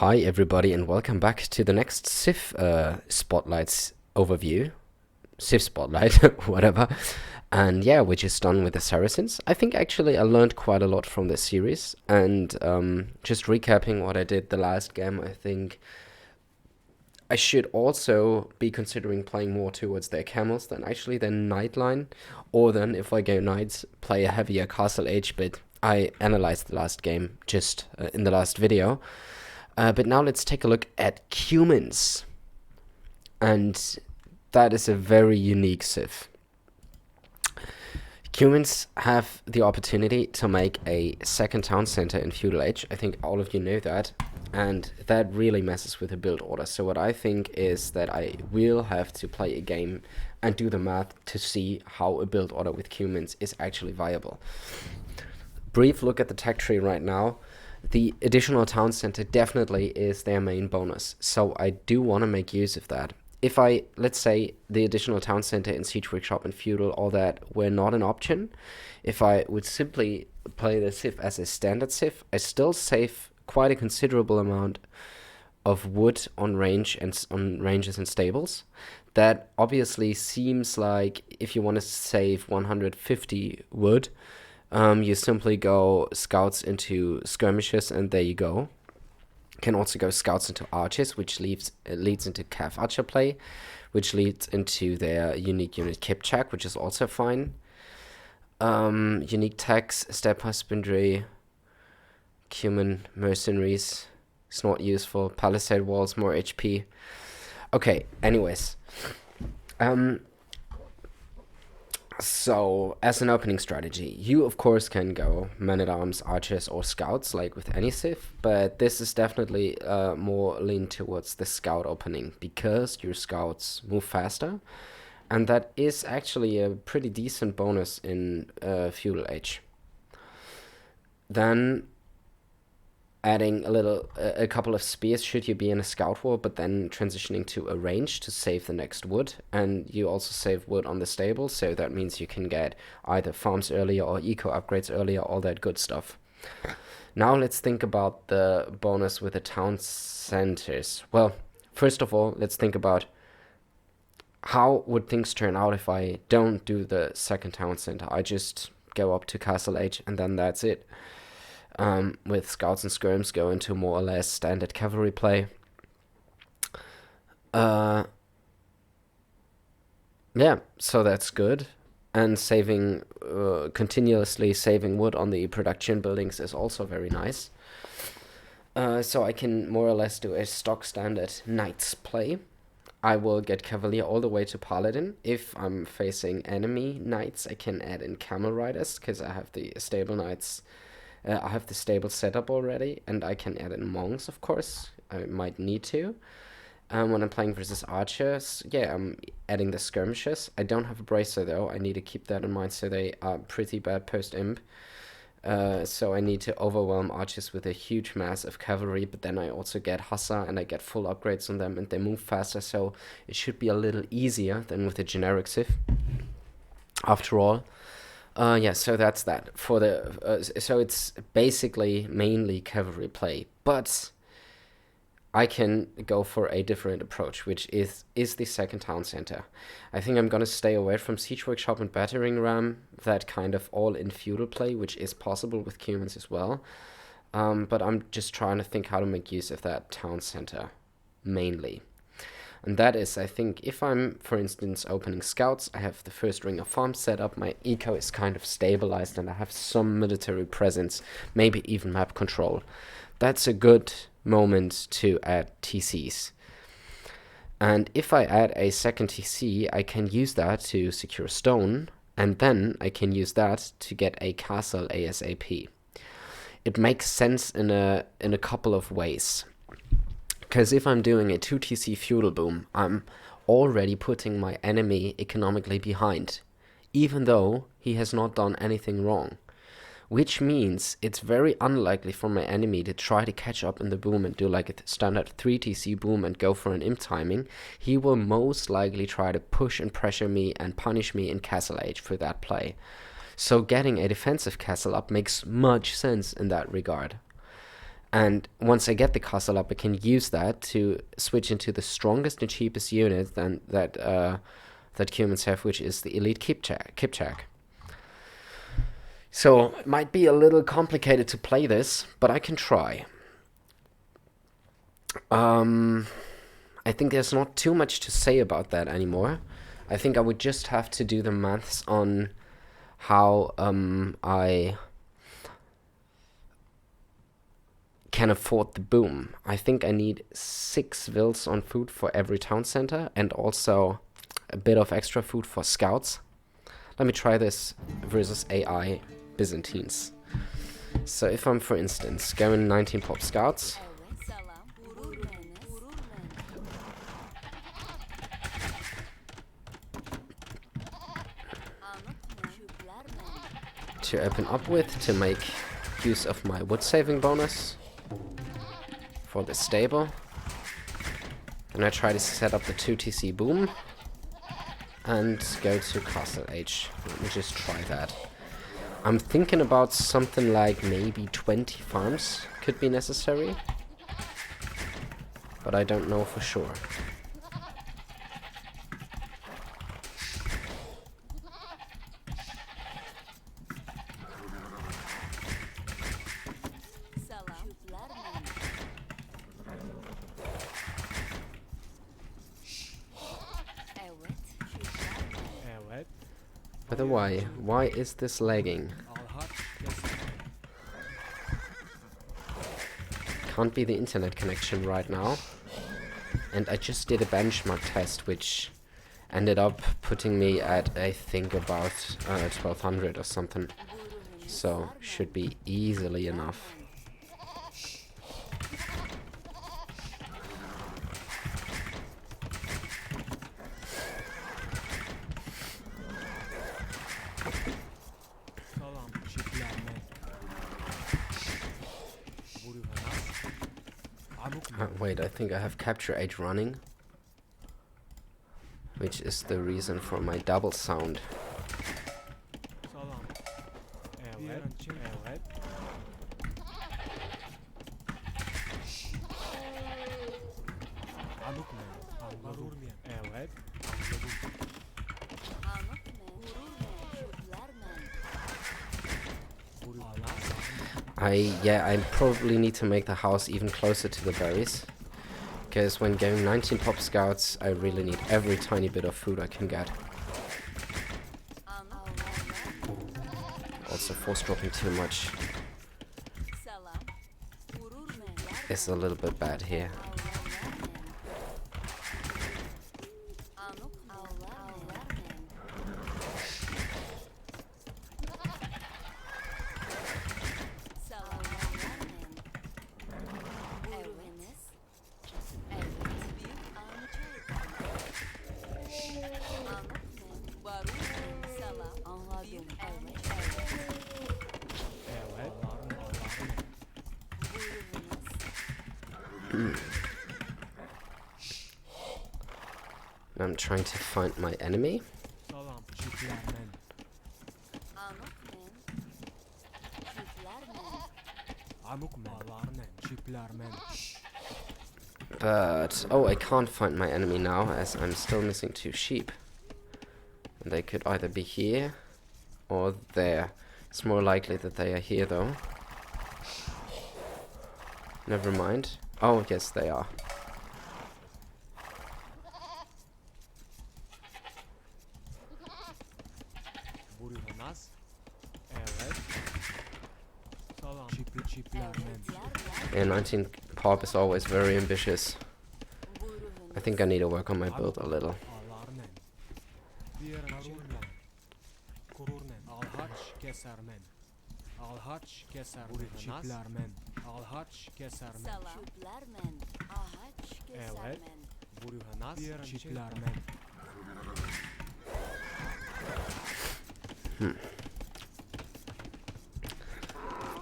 Hi, everybody, and welcome back to the next Civ Spotlights overview. Civ Spotlight, whatever. And yeah, we're just done with the Saracens. I think actually I learned quite a lot from this series. And just recapping what I did the last game, I think I should also be considering playing more towards their camels than actually their knight line. Or then, if I go knights, play a heavier castle age bit. I analyzed the last game just in the last video. But now let's take a look at Cumans. And that is a very unique civ. Cumans have the opportunity to make a second town center in feudal age. I think all of you know that. And that really messes with the build order. So what I think is that I will have to play a game and do the math to see how a build order with Cumans is actually viable. Brief look at the tech tree right now. The additional town center definitely is their main bonus, so I do want to make use of that. If let's say, the additional town center in Siege Workshop and Feudal, all that were not an option, if I would simply play the Civ as a standard Civ, I still save quite a considerable amount of wood on range and on ranges and stables. That obviously seems like if you want to save 150 wood, you simply go scouts into skirmishes, and there you go. Can also go scouts into archers, which leads into calf archer play, which leads into their unique unit Kipchak, which is also fine. Unique tax, step husbandry, Cuman mercenaries, it's not useful. Palisade walls, more HP. Okay, anyways. So, as an opening strategy, you of course can go men-at-arms, archers, or scouts, like with any civ, but this is definitely more lean towards the scout opening, because your scouts move faster, and that is actually a pretty decent bonus in feudal age. Then adding a couple of spears should you be in a scout war, but then transitioning to a range to save the next wood. And you also save wood on the stable, so that means you can get either farms earlier or eco upgrades earlier, all that good stuff. Now let's think about the bonus with the town centers. Well, first of all, let's think about how would things turn out if I don't do the second town center. I just go up to castle age and then that's it. With scouts and skirms go into more or less standard cavalry play. Yeah, so that's good. And continuously saving wood on the production buildings is also very nice. So I can more or less do a stock standard knights play. I will get cavalier all the way to paladin. If I'm facing enemy knights, I can add in camel riders, because I have the stable knights. I have the stable set up already, and I can add in monks, of course. I might need to. When I'm playing versus archers, yeah, I'm adding the skirmishes. I don't have a bracer, though. I need to keep that in mind, so they are pretty bad post-imp. So I need to overwhelm archers with a huge mass of cavalry, but then I also get hussar, and I get full upgrades on them, and they move faster, so it should be a little easier than with a generic civ, after all. Yeah, so that's that. So it's basically mainly cavalry play, but I can go for a different approach, which is the second town center. I think I'm gonna stay away from Siege Workshop and Battering Ram, that kind of all-in feudal play, which is possible with Cumans as well. But I'm just trying to think how to make use of that town center, mainly. And that is, I think, if I'm, for instance, opening scouts, I have the first ring of farms set up, my eco is kind of stabilized, and I have some military presence, maybe even map control. That's a good moment to add TCs. And if I add a second TC, I can use that to secure stone, and then I can use that to get a castle ASAP. It makes sense in a couple of ways. Because if I'm doing a 2TC feudal boom, I'm already putting my enemy economically behind, even though he has not done anything wrong. Which means it's very unlikely for my enemy to try to catch up in the boom and do like a standard 3TC boom and go for an imp timing. He will most likely try to push and pressure me and punish me in castle age for that play. So getting a defensive castle up makes much sense in that regard. And once I get the castle up, I can use that to switch into the strongest and cheapest unit than that Cumans have, which is the elite Kipchak. So it might be a little complicated to play this, but I can try. I think there's not too much to say about that anymore. I think I would just have to do the maths on how I can afford the boom. I think I need 6 vills on food for every town center and also a bit of extra food for scouts. Let me try this versus AI Byzantines. So if I'm, for instance, going 19 pop scouts, to open up with to make use of my wood saving bonus for the stable. Then I try to set up the 2 TC boom and go to Castle Age. Let me just try that. I'm thinking about something like maybe 20 farms could be necessary, but I don't know for sure. By the way, why is this lagging? Can't be the internet connection right now. And I just did a benchmark test, which ended up putting me at, I think, about 1200 or something. So, should be easily enough. Wait, I think I have Capture Age running, which is the reason for my double sound. I probably need to make the house even closer to the berries, because when going 19 pop scouts, I really need every tiny bit of food I can get. Also, force dropping too much is a little bit bad here. I'm trying to find my enemy. But, oh, I can't find my enemy now as I'm still missing 2 sheep. And they could either be here or there. It's more likely that they are here though. Never mind. Oh, yes, they are. Yeah, 19 pop is always very ambitious. I think I need to work on my build a little.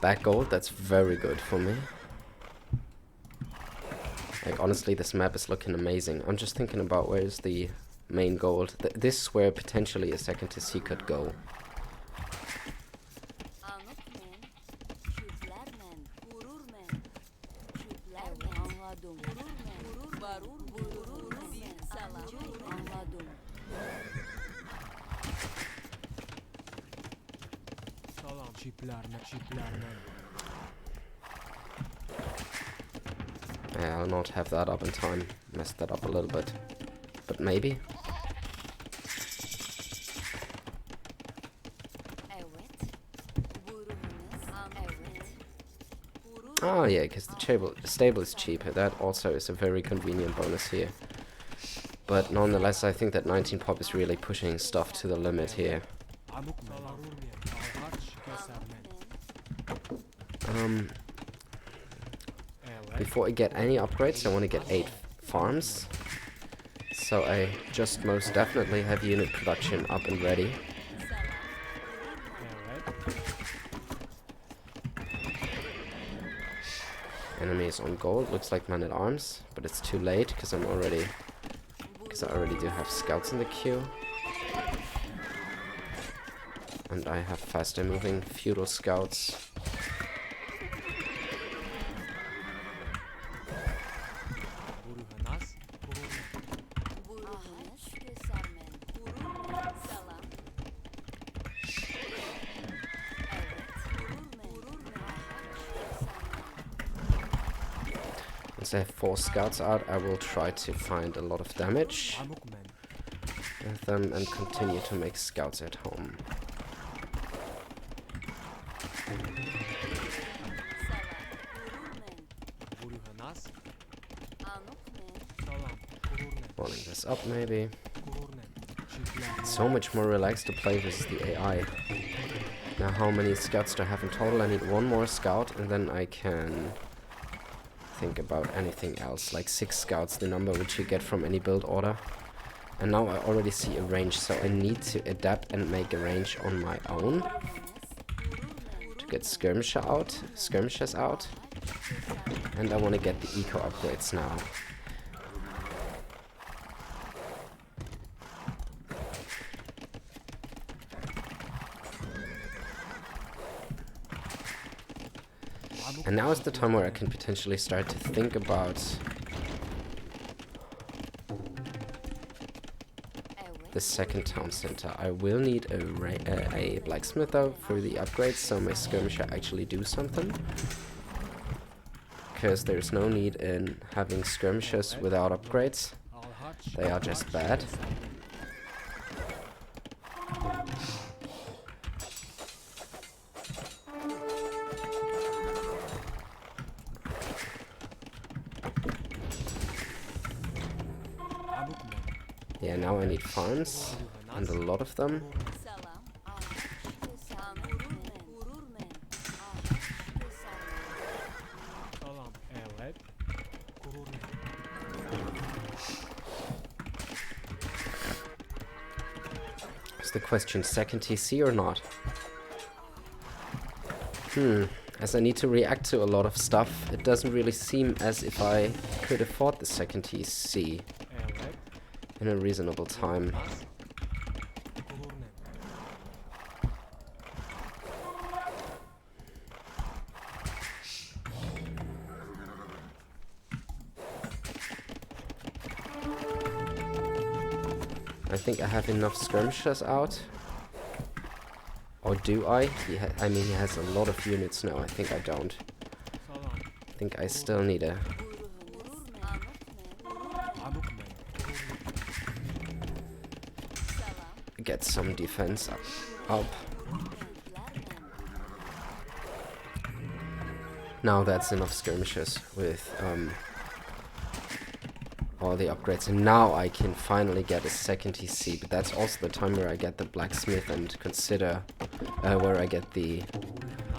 Back gold, that's very good for me. Like, honestly, this map is looking amazing. I'm just thinking about where's the main gold. This is where potentially a second to see could go. Yeah, I'll not have that up in time. Messed that up a little bit. But maybe. Oh yeah, because the stable is cheaper. That also is a very convenient bonus here. But nonetheless, I think that 19 pop is really pushing stuff to the limit here. Before I get any upgrades, I want to get 8 farms. So I just most definitely have unit production up and ready. Enemy is on gold, looks like man at arms, but it's too late because I already do have scouts in the queue. And I have faster moving feudal scouts. Once I have 4 scouts out, I will try to find a lot of damage with them and continue to make scouts at home. Rolling this up maybe. It's so much more relaxed to play versus the AI. Now how many scouts do I have in total? I need 1 more scout and then I can think about anything else, like 6 scouts, the number which you get from any build order. And now I already see a range, so I need to adapt and make a range on my own to get skirmishers out, and I want to get the eco upgrades now. And now is the time where I can potentially start to think about the second town center. I will need a blacksmith though for the upgrades, so my skirmisher actually do something. Because there's no need in having skirmishers without upgrades. They are just bad. Yeah, now I need farms, and a lot of them. Is the question second TC or not? As I need to react to a lot of stuff, it doesn't really seem as if I could afford the second TC in a reasonable time. I think I have enough skirmishers out. Or do I? I mean, he has a lot of units now. I think I don't. I think I still need a... get some defense up. Now that's enough skirmishers with all the upgrades, and now I can finally get a second TC, but that's also the time where I get the blacksmith and consider where I get the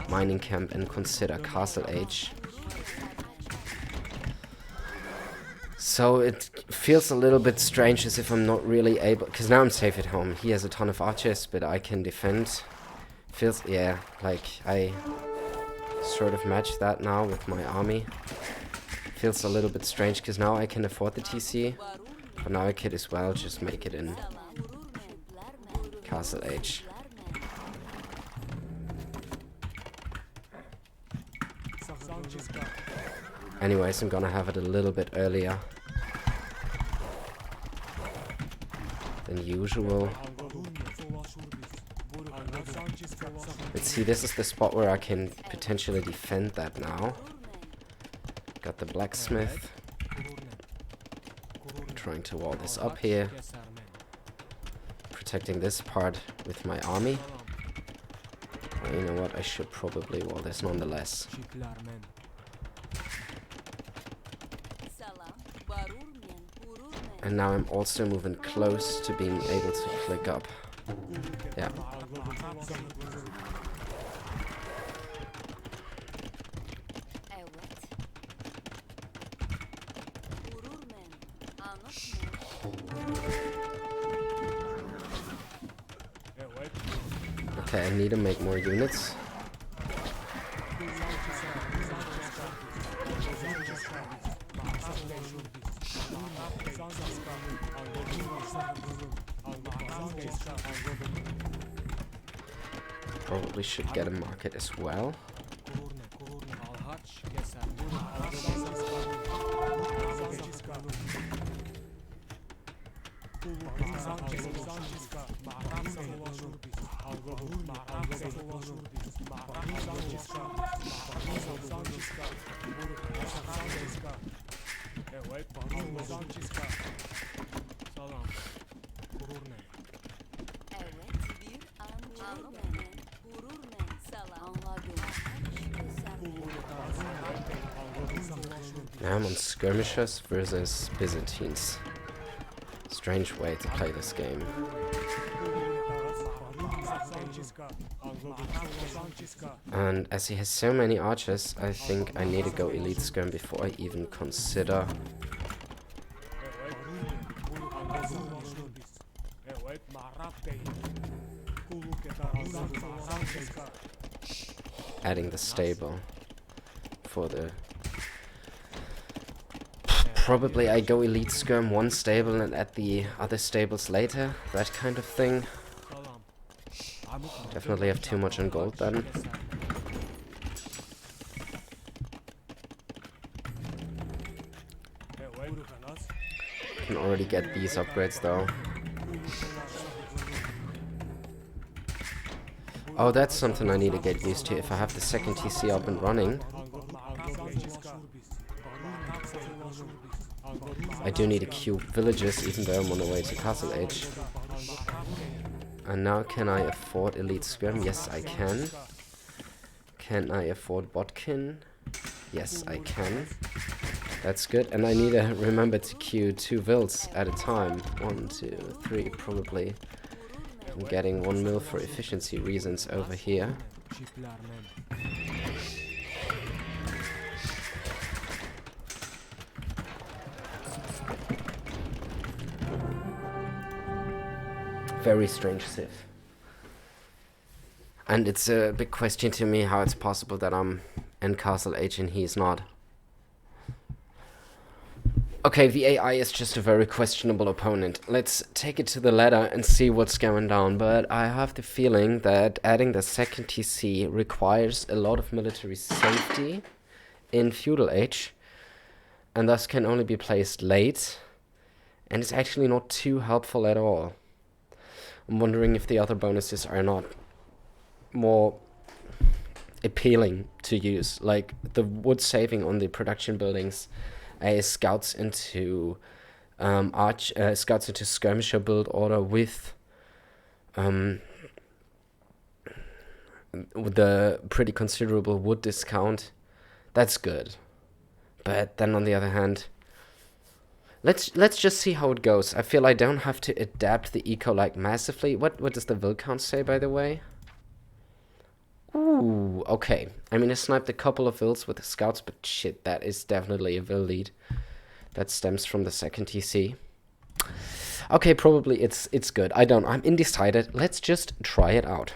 mining camp and consider castle age. So it feels a little bit strange as if I'm not really able, because now I'm safe at home. He has a ton of archers, but I can defend. Feels, yeah, like I sort of match that now with my army. Feels a little bit strange because now I can afford the TC, but now I could as well just make it in castle age. Anyways, I'm gonna have it a little bit earlier than usual. Let's see, this is the spot where I can potentially defend that now. Got the blacksmith. Trying to wall this up here. Protecting this part with my army. Well, you know what, I should probably wall this nonetheless. And now I'm also moving close to being able to click up. Yeah. Okay, I need to make more units. Probably should get a market as well. Now I'm on skirmishers versus Byzantines. Strange way to play this game. And as he has so many archers, I think I need to go elite skirm before I even consider adding the stable for the... Probably I go elite skirm one stable and add the other stables later, that kind of thing. Definitely have too much on gold then. Can already get these upgrades though. Oh, that's something I need to get used to if I have the second TC up and running. I do need to queue villages even though I'm on the way to Castle Age. And now can I afford elite skirm? Yes, I can. Can I afford Botkin? Yes, I can. That's good. And I need to remember to queue 2 vills at a time. 1, 2, 3 probably. I'm getting 1 mil for efficiency reasons over here. Very strange civ. And it's a big question to me how it's possible that I'm in Castle Age and he's not. Okay, the AI is just a very questionable opponent. Let's take it to the ladder and see what's going down. But I have the feeling that adding the second TC requires a lot of military safety in Feudal Age, and thus can only be placed late, and it's actually not too helpful at all. I'm wondering if the other bonuses are not more appealing to use, like the wood saving on the production buildings, scouts into scouts into skirmisher build order with the pretty considerable wood discount. That's good, but then on the other hand, let's just see how it goes. I feel I don't have to adapt the eco like massively. What does the will count say, by the way? Ooh, okay. I mean, I sniped a couple of vills with the scouts, but shit, that is definitely a vill lead. That stems from the second TC. Okay, probably it's good. I don't know. I'm undecided. Let's just try it out.